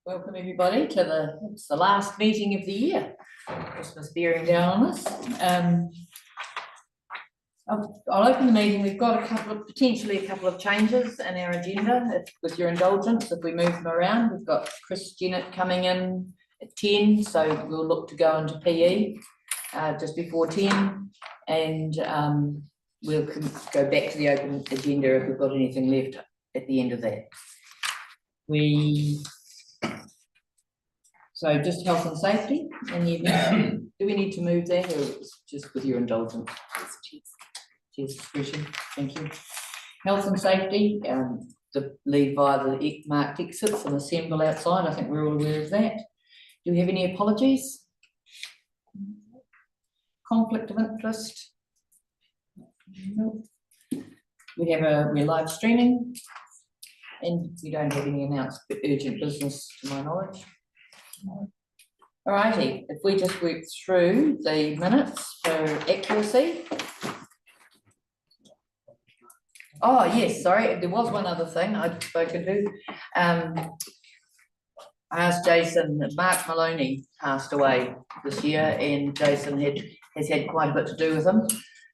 Welcome everybody to it's the last meeting of the year. Christmas bearing down on us. I'll open the meeting. We've got potentially a couple of changes in our agenda, with your indulgence, if we move them around. We've got Chris Jennett coming in at 10, so we'll look to go into PE just before 10, and we'll go back to the open agenda if we've got anything left at the end of that. So just health and safety, and do we need to move that, or just with your indulgence? Cheers, discretion. Thank you. Health and safety, the leave via the marked exits and assemble outside. I think we're all aware of that. Do we have any apologies? Conflict of interest? No. We're live streaming, and we don't have any announced urgent business to my knowledge. Alrighty, if we just work through the minutes for accuracy. Oh yes, sorry, there was one other thing I'd spoken to. I asked Jason. Mark Maloney passed away this year, and Jason has had quite a bit to do with him,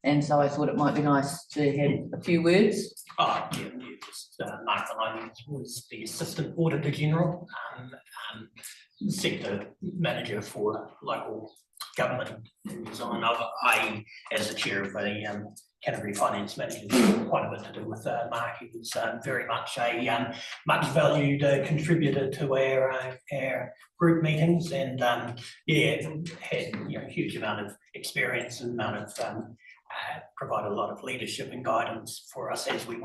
and so I thought it might be nice to have a few words. Oh yeah, just Mark Maloney was the Assistant Auditor General, sector manager for local government in New Zealand. I, as the chair of the category finance managers, quite a bit to do with Mark. He was very much a much valued contributor to our group meetings, and yeah, had a huge amount of experience and amount of provide a lot of leadership and guidance for us as we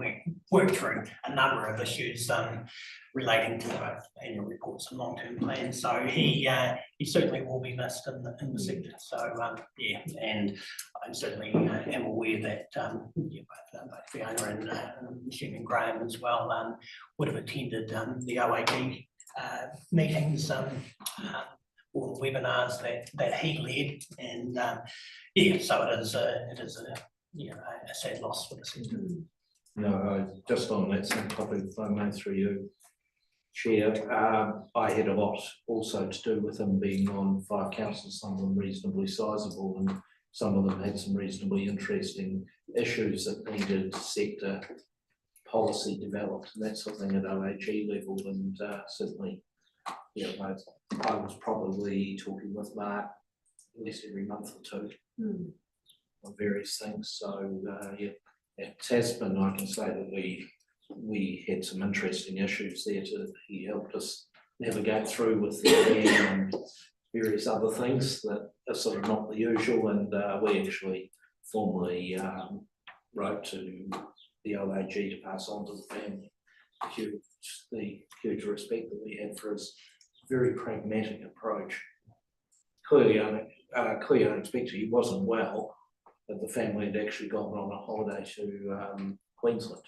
work through a number of issues relating to both annual reports and long-term plans. So he certainly will be missed in the sector. So yeah, and I certainly am aware that both Fiona and Michelle and Graham as well would have attended the OAG meetings or the webinars that he led, and yeah, so it is a sad loss for the sector. No, just on that same topic, if I may, through you, Chair, I had a lot also to do with him being on 5 councils, some of them reasonably sizable, and some of them had some reasonably interesting issues that needed sector policy developed, and that's something at OAG level, and certainly, yeah, I was probably talking with Mark at least every month or two on various things. So yeah, at Tasman, I can say that we had some interesting issues there. He helped us navigate through with the and various other things that are sort of not the usual, and we actually formally wrote to the OAG to pass on to the family the huge respect that we had for his very pragmatic approach. Clearly unexpected. He wasn't well, but the family had actually gone on a holiday to Queensland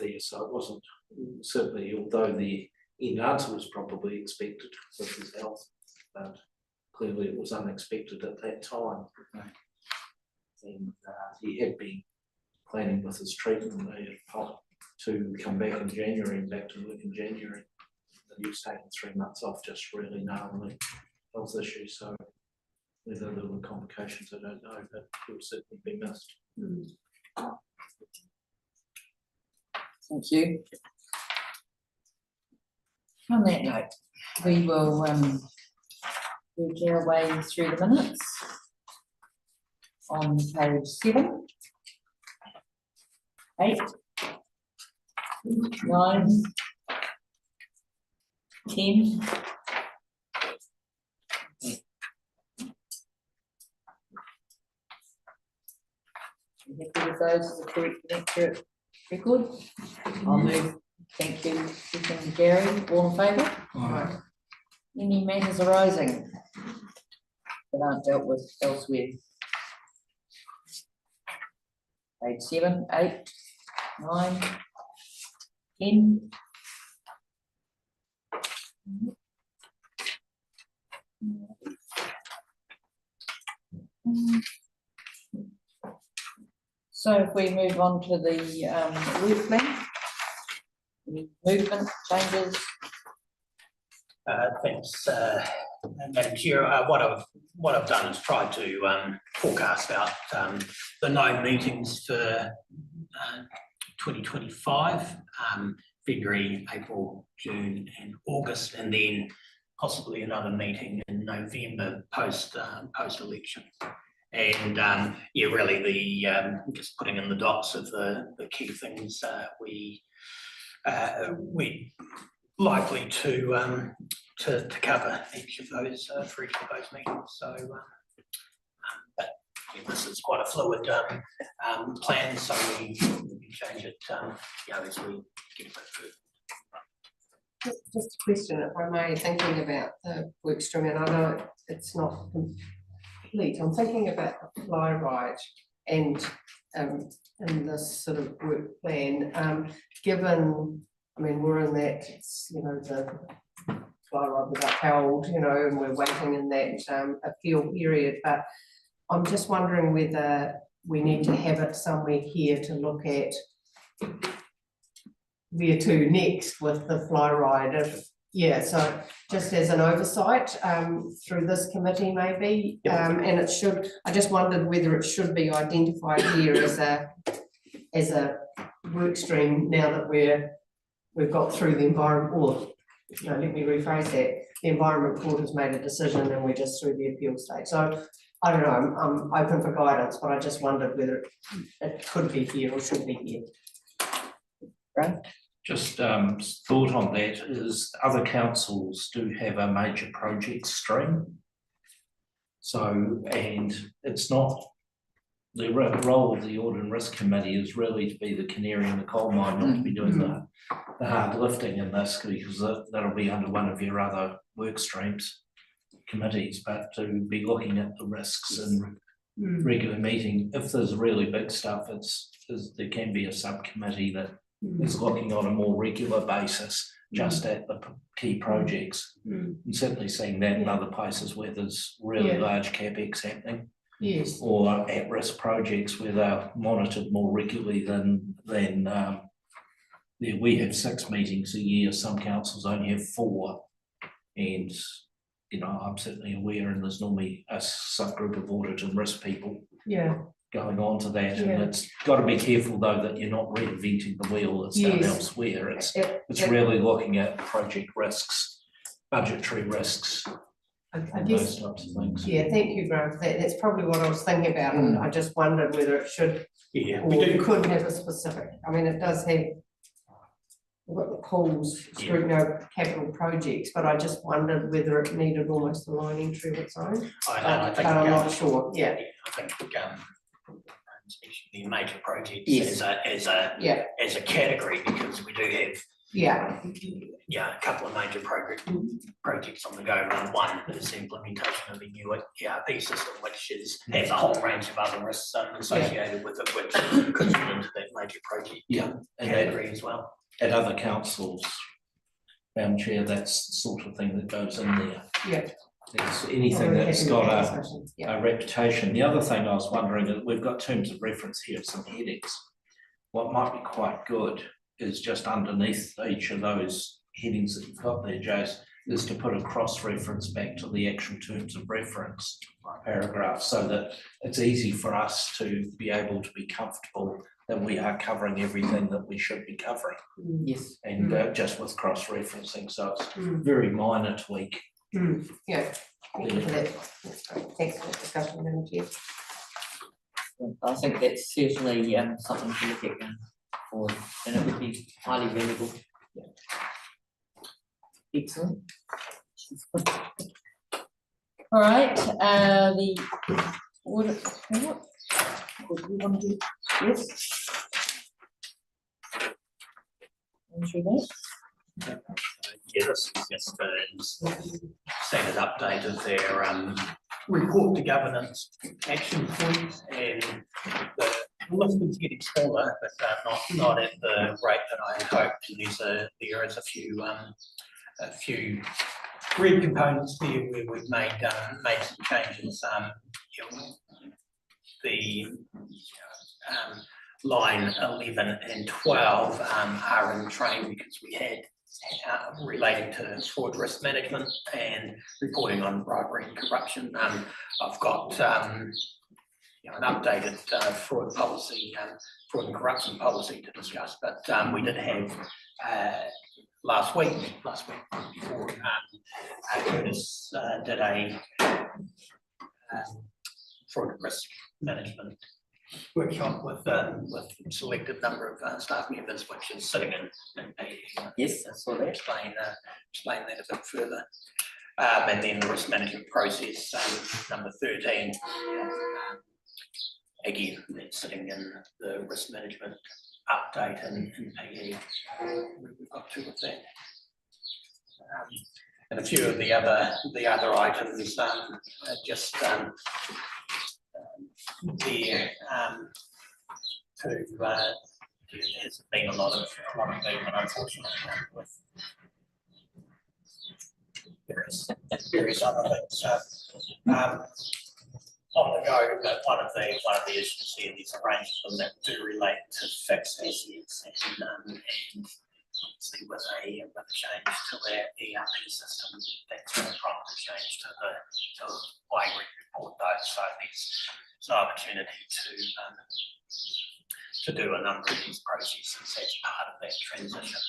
there, so it wasn't, certainly, although the end answer was probably expected with his health, but clearly it was unexpected at that time. And he had been planning with his treatment to come back in January and back to work in January. He was taking 3 months off, just really gnarly health issues. So whether there were complications, I don't know, but he will certainly be missed. Thank you. On that note, we will work our way through the minutes on page 7, 8, 9, 10. Happy with those as a correct and accurate record? I'll move. Thank you, Second Gary. All in favour? Right. Any matters arising that aren't dealt with elsewhere? Page 7, 8, 9, 10. So if we move on to the work plan, any movement changes, Thanks, Madam Chair. What I've done is tried to forecast out the known meetings for 2025, February, April, June, and August, and then possibly another meeting in November post election. And yeah, really the just putting in the dots of the key things we likely to cover each of those for each of those meetings. So, but yeah, this is quite a fluid plan, so we can change it, you know, as we get a bit further. Just a question, if I may, thinking about the work stream, and I know it's not complete. I'm thinking about the fly ride and in this sort of work plan, given, I mean, we're in that, it's, you know, the fly ride was upheld, you know, and we're waiting in that appeal period, but I'm just wondering whether we need to have it somewhere here to look at where to next with the fly ride. If, yeah, so just as an oversight through this committee maybe, and it should, I just wondered whether it should be identified here as a work stream now that we've got through the environment, or no, let me rephrase that, the Environment Court has made a decision and we're just through the appeal stage. So I don't know, I'm open for guidance, but I just wondered whether it could be here or should be here. Right. Just thought on that is other councils do have a major project stream. So, and it's not, the role of the Audit and Risk Committee is really to be the canary in the coal mine, not to be doing the hard lifting in this, because that'll be under one of your other work streams, committees, but to be looking at the risks and regular meeting. If there's really big stuff, there can be a subcommittee that is looking on a more regular basis just at the key projects. And certainly seeing that in other places where there's really large capex happening. Yes. Or at-risk projects where they're monitored more regularly than yeah, we have 6 meetings a year, some councils only have 4. And you know, I'm certainly aware, and there's normally a subgroup of audit and risk people going on to that, and it's got to be careful though that you're not reinventing the wheel that's done elsewhere. It's really looking at project risks, budgetary risks, and those types of things. Yeah, thank you, Graham, for that. That's probably what I was thinking about, and I just wondered whether it should, or could have a specific. I mean, it does have, we've got the pools, scrutiny over capital projects, but I just wondered whether it needed almost a line entry of its own. I think I'm not sure. Yeah, I think especially major projects as a category, because we do have a couple of major projects on the go. One is the implementation of the new ERP system, which has a whole range of other risks associated with it, which could fit into that major project category as well. At other councils, Madam Chair, that's the sort of thing that goes in there. Yeah. It's anything that's got a reputation. The other thing I was wondering is we've got terms of reference here, some headings. What might be quite good is just underneath each of those headings that you've got there, Jace, is to put a cross-reference back to the actual terms of reference paragraph, so that it's easy for us to be able to be comfortable that we are covering everything that we should be covering. Yes. And just with cross-referencing, so it's very minor tweak. Yeah, thank you for that. That's great. Thanks for the discussion, Madam Chair. I think that's certainly something to look at going forward, and it would be highly valuable. Excellent. All right, the audit report. What do you want to do? Yes. Through that. Yeah, this is just a standard update of their report to governance action points, and the list is getting smaller, but not at the rate that I had hoped. And there is a few red components there where we've made some changes. The line 11 and 12 are in train because we had relating to fraud risk management and reporting on bribery and corruption. I've got an updated fraud policy, fraud and corruption policy to discuss, but we did have last week before Curtis did a fraud risk management workshop with selected number of staff members, which is sitting in Yes, I saw that. explain that a bit further. And then the risk management process, number 13. Again, it's sitting in the risk management update in PE. We've got two of that. And a few of the other items just there there's been a lot of movement, unfortunately, with various other things. On the go, but one of the issues here, these arrangements that do relate to fixed assets and obviously with a change to their ERP system, that's going to prompt a change to the way we report those. So there's an opportunity to do a number of these processes as part of that transition.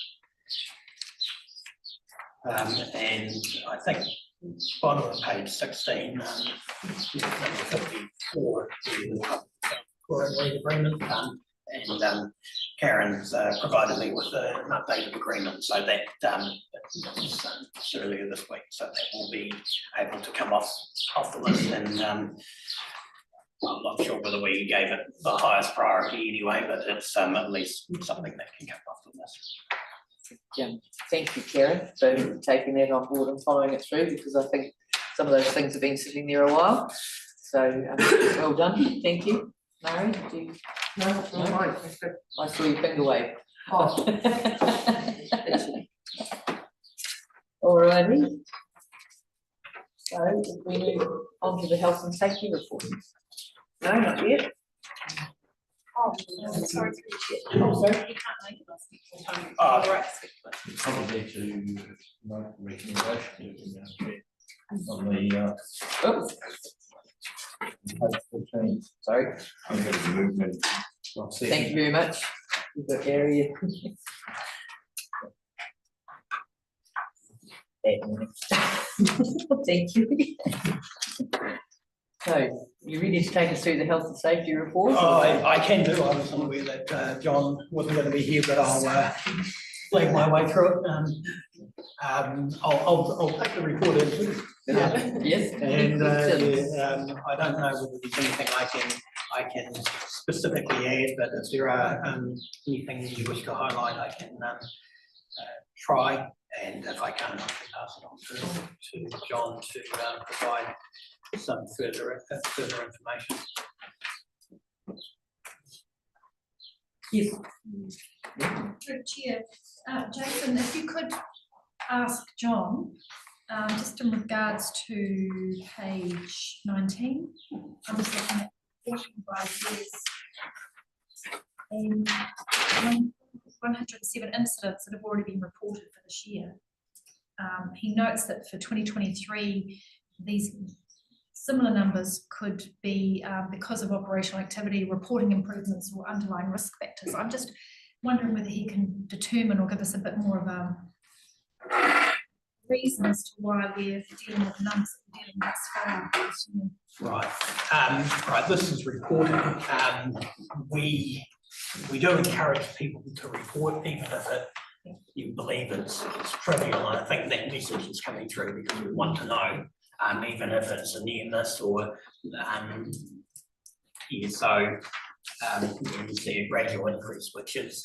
And I think bottom of page 16, number 54, the agreement, and Karen's provided me with an updated agreement, so that is earlier this week, so that will be able to come off the list. And I'm not sure whether we gave it the highest priority anyway, but it's at least something that can come off the list. Thank you, Karen, for taking that on board and following it through, because I think some of those things have been sitting there a while. So well done, thank you. Mary, do you? No, right, that's good. I saw your finger wave. Oh. Alrighty. So if we move on to the health and safety report. No, not yet. Oh, sorry. Oh, sorry. You can't make it last week. Right. Probably to make a recommendation on the Oops. Sorry. Thank you very much. You've got area. Thank you. So, you ready to take us through the health and safety report? Oh, I can do. I was unaware that John wasn't going to be here, but I'll flag my way through it. I'll take the report into. Yes. And I don't know whether there's anything I can specifically add, but if there are anything you wish to highlight, I can try. And if I can't, I can pass it on to John to provide some further information. Yes. Through Chair, Jason, if you could ask John, just in regards to page 19, I'm just looking at 45 years and 107 incidents that have already been reported for this year. He notes that for 2023, these similar numbers could be because of operational activity, reporting improvements or underlying risk factors. I'm just wondering whether he can determine or give us a bit more of a reason as to why we're dealing with the numbers that we're dealing with thus far. Right. Right. This is reporting. We do encourage people to report, even if you believe it's trivial. And I think that message is coming through because we want to know, even if it's a near miss or yeah. So you see a gradual increase, which is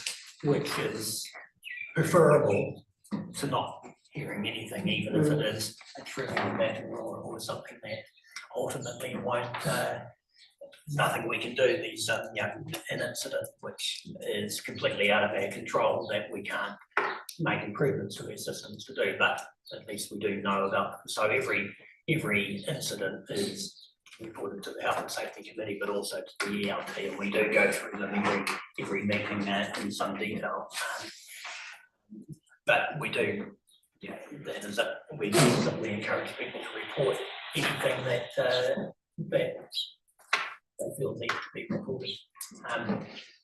preferable to not hearing anything, even if it is a trivial matter or something that ultimately won't. Nothing we can do. These an incident which is completely out of our control that we can't make improvements to our systems to do, but at least we do know about them. So every incident is reported to the Health and Safety Committee, but also to the ELT, and we do go through them every meeting in some detail. but we do, yeah, that is it. We simply encourage people to report anything that they feel needs to be reported.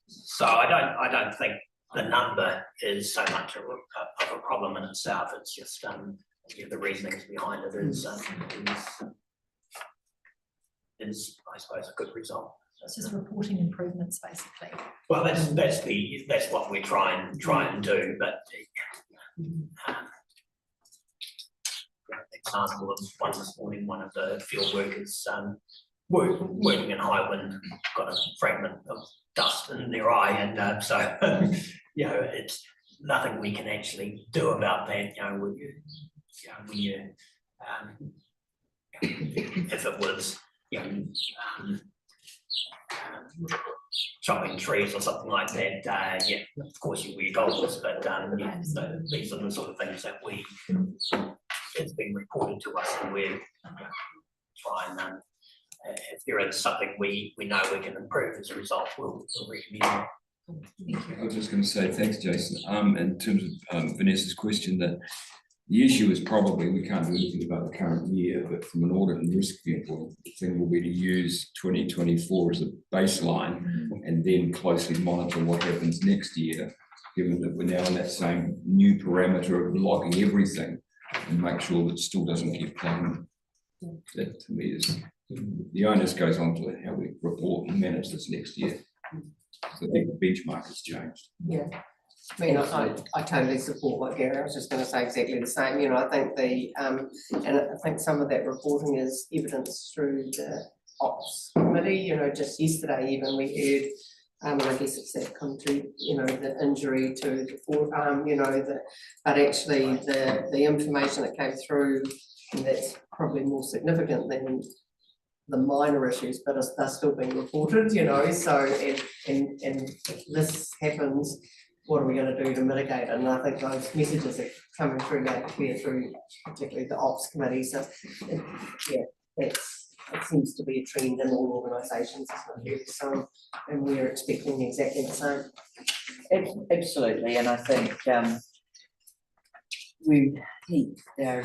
So I don't think the number is so much of a problem in itself. It's just the reasonings behind it is I suppose a good result. It's just reporting improvements, basically. Well, that's what we try and do, but example of one this morning, one of the field workers working in high wind got a fragment of dust in their eye, and so you know, it's nothing we can actually do about that. If it was chopping trees or something like that, yeah, of course you wear goggles, but yeah, so these are the sort of things that it's been reported to us, and we're try and if there is something we know we can improve as a result, we'll recommend it. I was just going to say thanks, Jason. In terms of Vanessa's question, that the issue is probably we can't do anything about the current year, but from an audit and risk viewpoint, the thing will be to use 2024 as a baseline and then closely monitor what happens next year, given that we're now in that same new parameter of logging everything, and make sure that it still doesn't keep plugging. That to me is the onus goes on to how we report and manage this next year. So I think the benchmark has changed. Yeah, I mean, I totally support what Gary, I was just going to say exactly the same. You know, I think and I think some of that reporting is evidenced through the ops committee. You know, just yesterday even we heard, and I guess it's that come to, you know, the injury to the forearm, you know, but actually the information that came through, and that's probably more significant than the minor issues, but they're still being reported, you know. So and if this happens, what are we going to do to mitigate it? And I think those messages are coming through that clear through particularly the ops committee. So yeah, it seems to be a trend in all organisations, isn't it? So, and we're expecting exactly the same. Absolutely, and I think our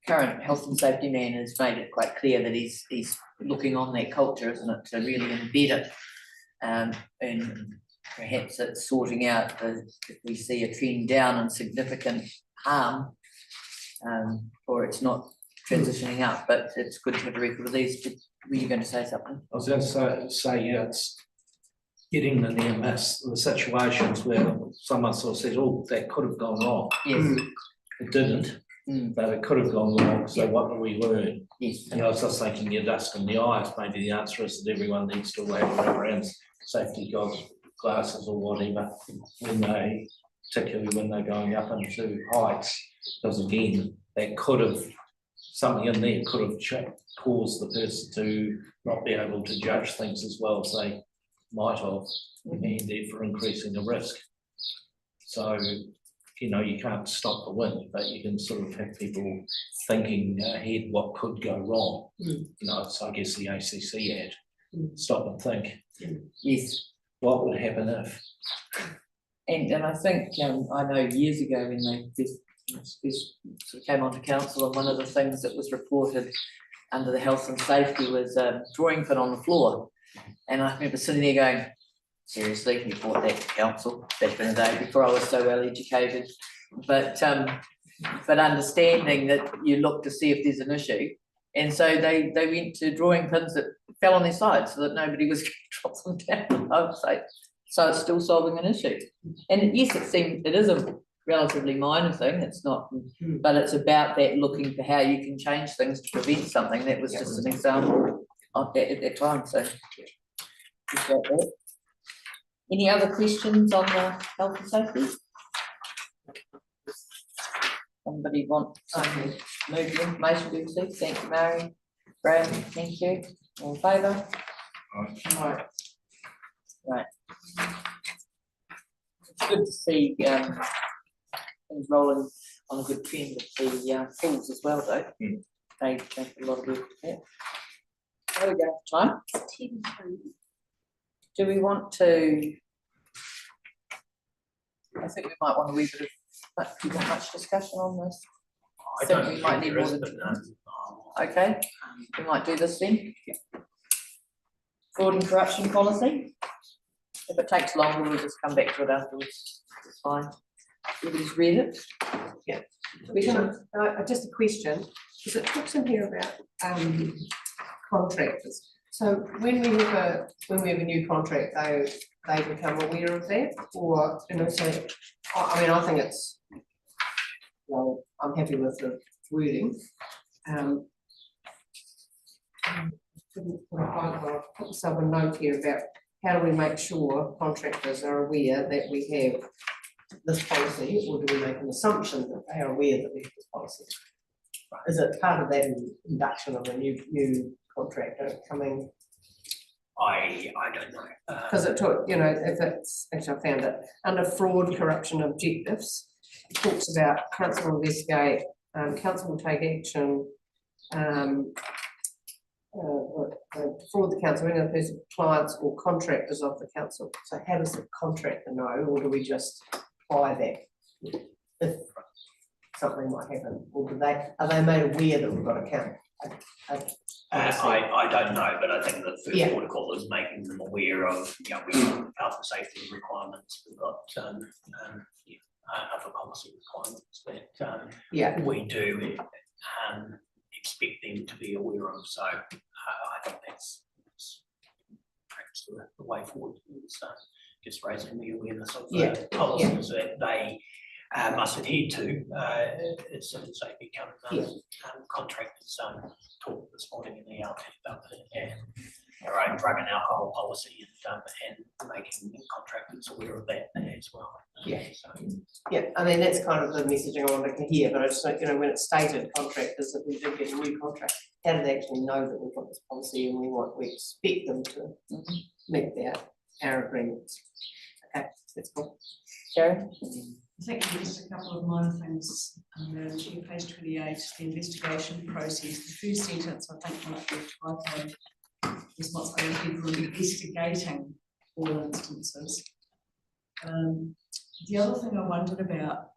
current health and safety man has made it quite clear that he's looking on that culture, isn't it, to really embed it, and perhaps it's sorting out if we see a trend down in significant harm, or it's not transitioning up, but it's good to have a record of these. Were you going to say something? I was going to say yeah, it's getting the near miss, the situations where someone sort of says, oh, that could have gone wrong. Yes. It didn't, but it could have gone wrong. So what do we learn? Yes. You know, I was just thinking, your dust in the eyes, maybe the answer is that everyone needs to have rubber hands, safety glasses or whatever, particularly when they're going up into heights, because again, that could have, something in there could have caused the person to not be able to judge things as well as they might have, and therefore increasing the risk. So, you know, you can't stop the wind, but you can sort of have people thinking ahead what could go wrong. You know, it's, I guess, the ACC ad, stop and think. Yes. What would happen if? And I think I know years ago when they sort of came onto council, and one of the things that was reported under the health and safety was a drawing pin on the floor. And I remember sitting there going, seriously, we brought that to council back in the day before I was so well educated. But understanding that you look to see if there's an issue. And so they went to drawing pins that fell on their side so that nobody was going to drop them down. I would say, so it's still solving an issue. And yes, it is a relatively minor thing. It's not, but it's about that looking for how you can change things to prevent something. That was just an example of that at that time. So, any other questions on the health and safety? Somebody want to move the information to received? Thank you, Mary. Graham, thank you. All in favour? Right. It's good to see things rolling on a good trend with the pools as well, though. They take a lot of work to that. There we go, time. Do we want to? I think we might want a wee bit of But do you want much discussion on this? I So don't we might think need there more is, than- but, Okay, we might do this then. Fraud and corruption policy. If it takes longer, we'll just come back to it afterwards. It's fine. Everybody's read it? Just a question, because it talks in here about contractors. So when we have a new contract, they become aware of that, or, you know, so, I mean, I think it's, well, I'm happy with the wording. Put myself a note here about how do we make sure contractors are aware that we have this policy, or do we make an assumption that they are aware that we have this policy? Is it part of that induction of a new contractor coming? I don't know. Because it took, you know, if it's, actually I found it, under fraud, corruption objectives, it talks about council will investigate, council will take action, fraud the council, any other person, clients or contractors of the council. So how does the contractor know, or do we just apply that if something might happen, or are they made aware that we've got a count? I don't know, but I think the first Yeah. protocol is making them aware of, you know, we've got health and safety requirements, we've got, other policy requirements that, Yeah, we do, expect them to be aware of, so, I think that's perhaps the way forward, is, just raising the awareness of Yeah. the policies that they must adhere to, as soon as they become contractors. Talked this morning in the LT about our own drug and alcohol policy, and making contractors aware of that as well. Yeah. So, yeah, I mean, that's kind of the messaging I wanted to hear, but I just, you know, when it's stated contractors, that we do get a new contract, how do they actually know that we've got this policy and we expect them to meet our agreements? Okay, that's cool. Sharon? I think just a couple of minor things, to page 28, the investigation process, the first sentence, I think might be a typo, responsibility for investigating all instances. The other thing I wondered about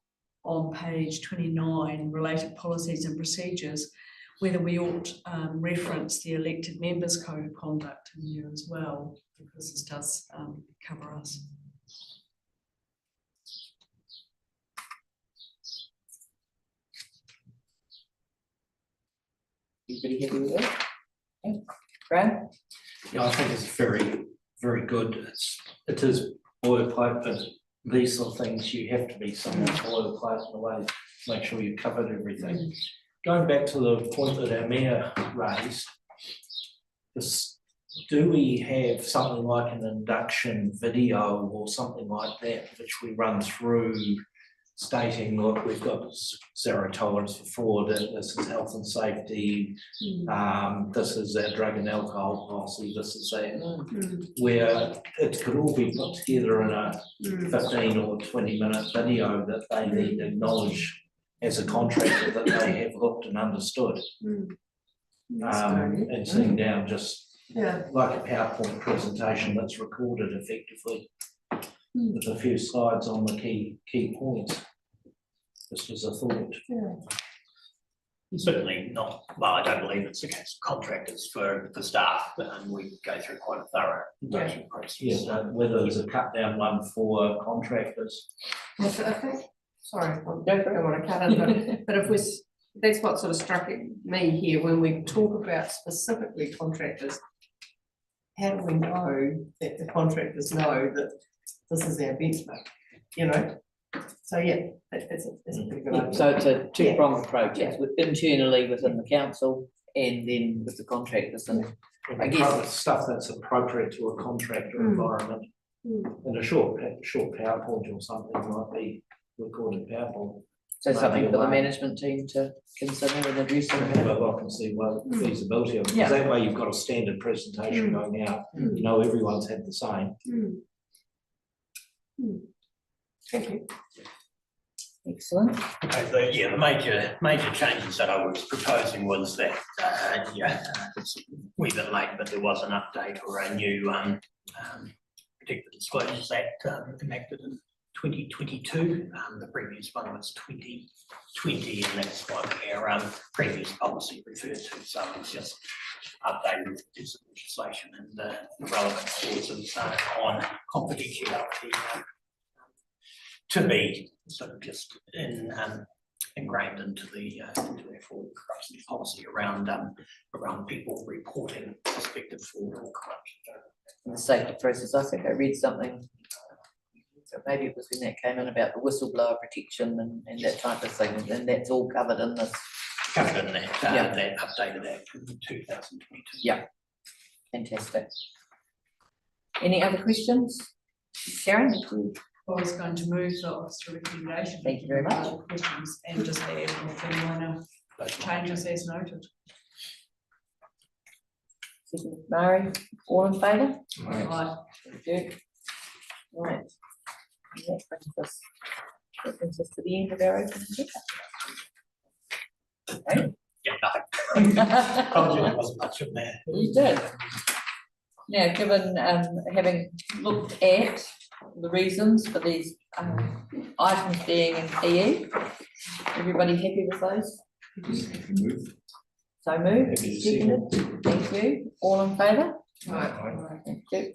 on page 29, related policies and procedures, whether we ought reference the elected members' code of conduct in here as well, because this does cover us. Everybody happy with it? Yeah. Graham? Yeah, I think it's very, very good. It is boilerplate, but these sort of things, you have to be somewhat boilerplate in a way to make sure you've covered everything. Going back to the point that our mayor raised, do we have something like an induction video or something like that, which we run through stating, look, we've got zero tolerance for fraud, this is health and safety, this is our drug and alcohol policy, this is that, where it could all be put together in a 15 or 20-minute video that they need to acknowledge as a contractor that they have looked and understood. And sitting down just like a PowerPoint presentation that's recorded effectively with a few slides on the key points. Just as a thought. certainly not, well, I don't believe it's the case of contractors for staff, we go through quite a thorough induction process. Yes, whether there's a cut down one for contractors. Yes, I think, sorry, I don't want to cut in, but if that's what sort of struck me here, when we talk about specifically contractors, how do we know that the contractors know that this is our benchmark, you know? So yeah, that's a pretty good idea. So it's a two-pronged approach, Yeah. it's internally within the council and then with the contractors, and I guess- Stuff that's appropriate to a contractor environment. And a short PowerPoint or something might be recorded PowerPoint. so something for the Maybe management team to consider and address. But I can see feasibility of it, because that way you've got a standard presentation going out, you know, everyone's had the same. Thank you. Excellent. Okay, the major changes that I was proposing was that, it's a wee bit late, but there was an update or a new Protected Disclosures Act enacted in 2022. The previous one was 2020, and that's what our previous policy referred to. So it's just updated with this legislation and the relevant clauses on confidentiality to be sort of just ingrained into our forward policy around people reporting suspected fraud or corruption. The safety process, I think I read something, so maybe it was when that came in about the whistleblower protection and that type of thing, and that's all covered in this. Covered in that, Yeah. that updated act in 2022. Yeah. Fantastic. Any other questions? Karen? I was going to move the officer recommendation. Thank you very much. Questions and just add the minor changes as noted. Murray, all in favour? Right. Thank you. Right. That brings us to the end of our open agenda. Okay. Yeah, nothing. Told you there wasn't much in there. You did. Now, given having looked at the reasons for these items being in PE, everybody happy with those? So moved. Happy to see Seconded. Thank you. All in favour? Right. Thank you.